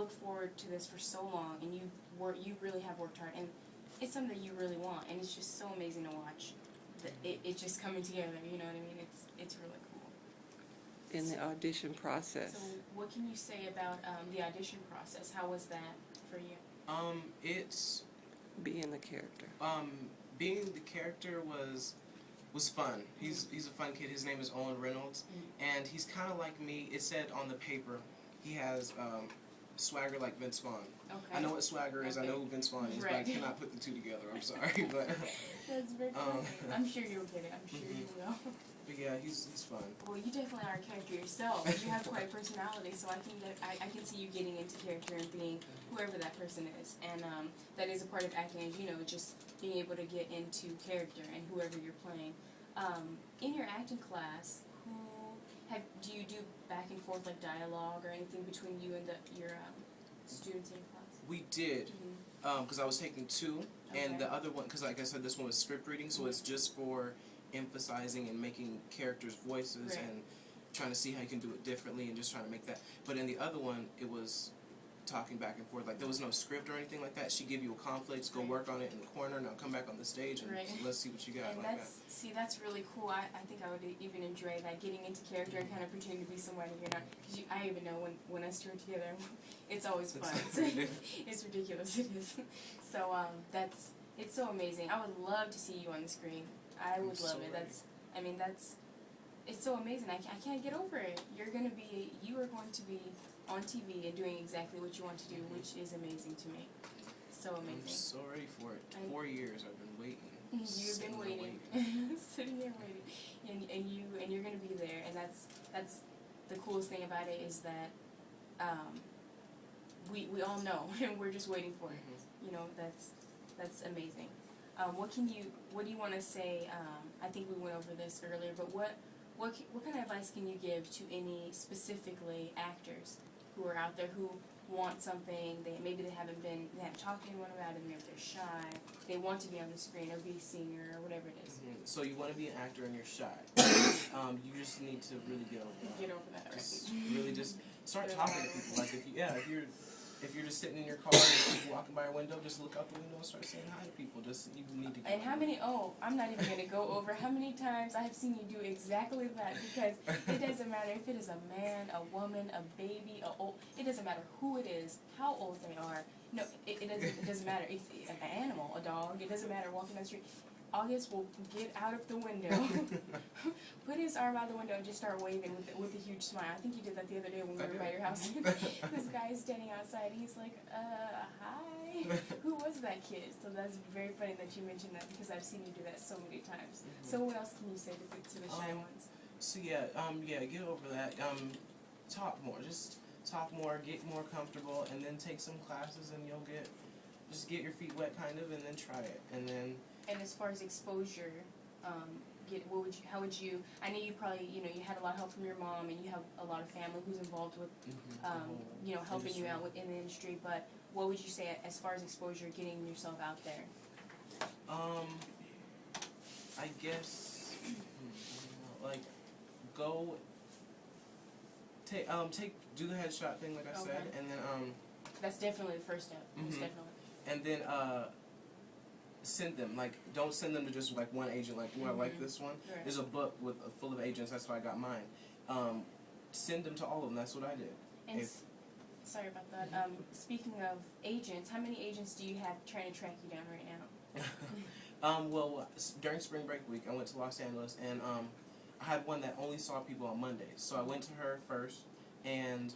looked forward to this for so long, and you really have worked hard, and it's something that you really want, and it's just so amazing to watch. It just coming together. You know what I mean? It's really cool. In the audition process. So what can you say about the audition process? How was that for you? It's Being the character. Being the character was fun. He's a fun kid. His name is Owen Reynolds, and he's kind of like me. It said on the paper he has swagger like Vince Vaughn. Okay. I know what swagger is. I know who Vince Vaughn is, but I cannot put the two together. I'm sorry, but that's very funny. I'm sure you'll get it. I'm sure you will. But yeah, he's fun. Well, you definitely are a character yourself. You have quite a personality, so I can see you getting into character and being whoever that person is, and that is a part of acting, as you know, just being able to get into character and whoever you're playing. In your acting class, do you do back and forth like dialogue or anything between you and your students in your class? We did, because I was taking two, and the other one, because like I said, this one was script reading, so it's just for emphasizing and making characters' voices and trying to see how you can do it differently and just trying to make that. But in the other one, it was talking back and forth. Like, there was no script or anything like that. She'd give you a conflict, go work on it in the corner, now come back on the stage and let's see what you got. And that's really cool. I think I would even enjoy that, getting into character and kind of pretending to be somebody you're not. Because I even know when us two are together, it's always fun. It's ridiculous. It is. So it's so amazing. I would love to see you on the screen. I would love it. It's so amazing. I can't get over it. You are going to be on TV and doing exactly what you want to do, which is amazing to me. So amazing. I'm so ready for it. 4 years I've been waiting. You've been waiting, sitting here waiting, and you're going to be there. And that's the coolest thing about it is that we all know, and we're just waiting for it. You know, that's amazing. What do you want to say? I think we went over this earlier, but what kind of advice can you give to any specifically actors who are out there who want something, maybe they haven't talked to anyone about it, maybe they're shy, they want to be on the screen or be a singer or whatever it is. So you want to be an actor and you're shy. You just need to really get over that. Get over that, right? Really just start talking to people. Like if you're just sitting in your car and people walking by your window, just look out the window and start saying hi to people. You need to. And how many? I'm not even gonna go over how many times I have seen you do exactly that, because it doesn't matter if it is a man, a woman, a baby, it doesn't matter who it is, how old they are. No, it doesn't matter. It's an animal, a dog. It doesn't matter walking down the street. August will get out of the window, put his arm out the window, and just start waving with a huge smile. I think you did that the other day when we were by your house. This guy is standing outside. He's like, hi. Who was that kid? So that's very funny that you mentioned that, because I've seen you do that so many times. So what else can you say to the shy ones? So get over that. Talk more. Just talk more. Get more comfortable, and then take some classes, and you'll just get your feet wet, kind of, and then try it, and then. And as far as exposure, how would you, I know you probably, you had a lot of help from your mom, and you have a lot of family who's involved with, helping you out in the industry, but what would you say as far as exposure, getting yourself out there? I guess, go, do the headshot thing, like I said, and then, that's definitely the first step, most definitely. And then, send them, don't send them to just one agent, like this one. Right. There's a book full of agents. That's how I got mine. Send them to all of them. That's what I did. And sorry about that. Speaking of agents, how many agents do you have trying to track you down right now? Well, during spring break week, I went to Los Angeles, and I had one that only saw people on Mondays. So I went to her first, and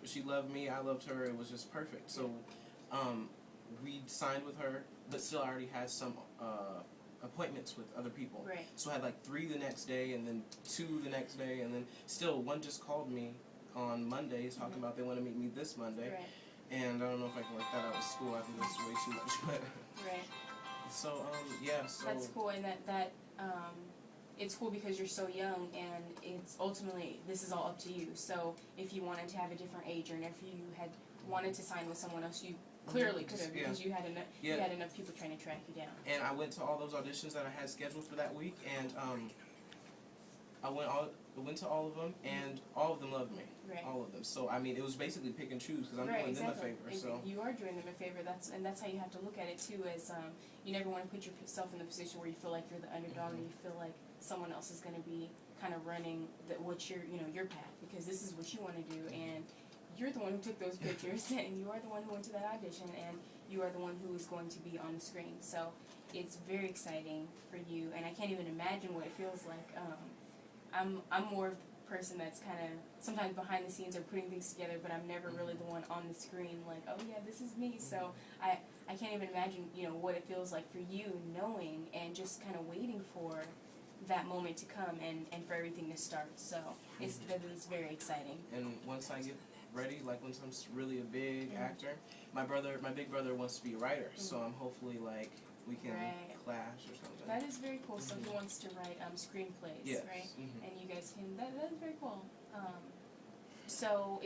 she loved me. I loved her. It was just perfect. So we signed with her. But still, I already had some appointments with other people. Right. So I had 3 the next day, and then 2 the next day, and then still one just called me on Monday talking about they want to meet me this Monday. Right. And I don't know if I can work that out with school. I think that's way too much. But right. So So that's cool, and that it's cool because you're so young, and it's ultimately this is all up to you. So if you wanted to have a different agent, if you had wanted to sign with someone else, you clearly could have, because you had enough people trying to track you down. And I went to all those auditions that I had scheduled for that week, and I went went to all of them, and all of them loved me. Right. All of them. So I mean, it was basically pick and choose because I'm Right, doing them a exactly. favor. So You are doing them a favor. That's how you have to look at it too. As you never want to put yourself in the position where you feel like you're the underdog, and you feel like someone else is going to be kind of running what's your your path, because this is what you want to do, and you're the one who took those pictures, and you are the one who went to that audition, and you are the one who is going to be on the screen. So it's very exciting for you, and I can't even imagine what it feels like. I'm more of the person that's kind of sometimes behind the scenes or putting things together, but I'm never really the one on the screen like, oh yeah, this is me. So I can't even imagine what it feels like for you, knowing and just kind of waiting for that moment to come and for everything to start. So it's very exciting. and once I get ready, like once I'm really a big actor, my big brother wants to be a writer, so I'm hopefully like we can clash or something. That is very cool. So he wants to write screenplays, Yes. right? And you guys can. That is very cool. So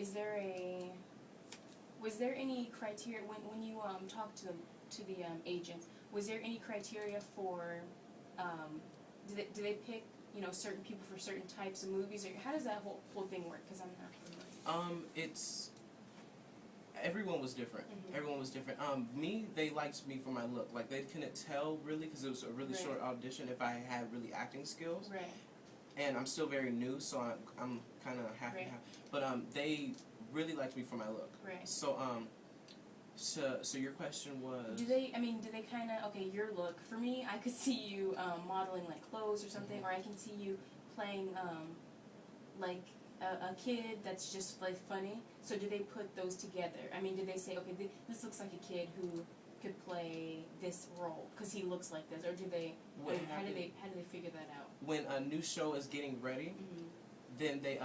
was there any criteria when you talked to the agents? Was there any criteria for do they pick certain people for certain types of movies, or how does that whole thing work? Because I'm not familiar. It's everyone was different. Everyone was different. Me, they liked me for my look. Like they couldn't tell really because it was a really short audition if I had really acting skills. Right. And I'm still very new, so I'm kind of half and half. But they really liked me for my look. Right. So so your question was. Do they kind of your look? For me, I could see you modeling like clothes or something, or I can see you playing like a kid that's just like funny. So do they put those together? I mean, do they say, okay, this looks like a kid who could play this role because he looks like this, or do they? How do they figure that out? When a new show is getting ready, then they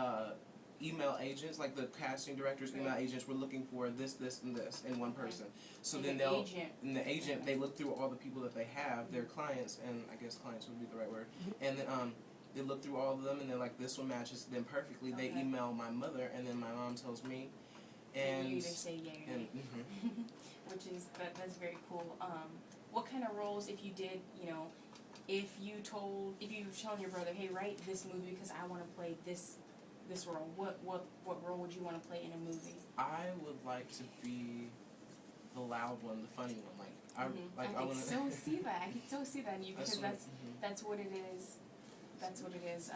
email agents, like the casting directors email agents, we're looking for this, and this in one person. So and then the agent, they look through all the people that they have, their clients, and I guess clients would be the right word, and then they look through all of them, and they're like, this one matches them perfectly. They email my mother, and then my mom tells me, and you either say yay or nay. Which is that's very cool. What kind of roles, if you did, if you were telling your brother, hey, write this movie because I want to play this role, what role would you want to play in a movie? I would like to be the loud one, the funny one. I can so see that. I can so see that in you because that's what it is. That's what it is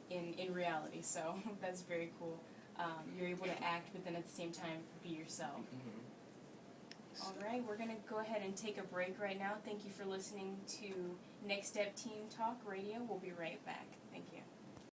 in reality. So that's very cool. You're able to act, but then at the same time be yourself. All right, we're going to go ahead and take a break right now. Thank you for listening to Next Step Teen Talk Radio. We'll be right back.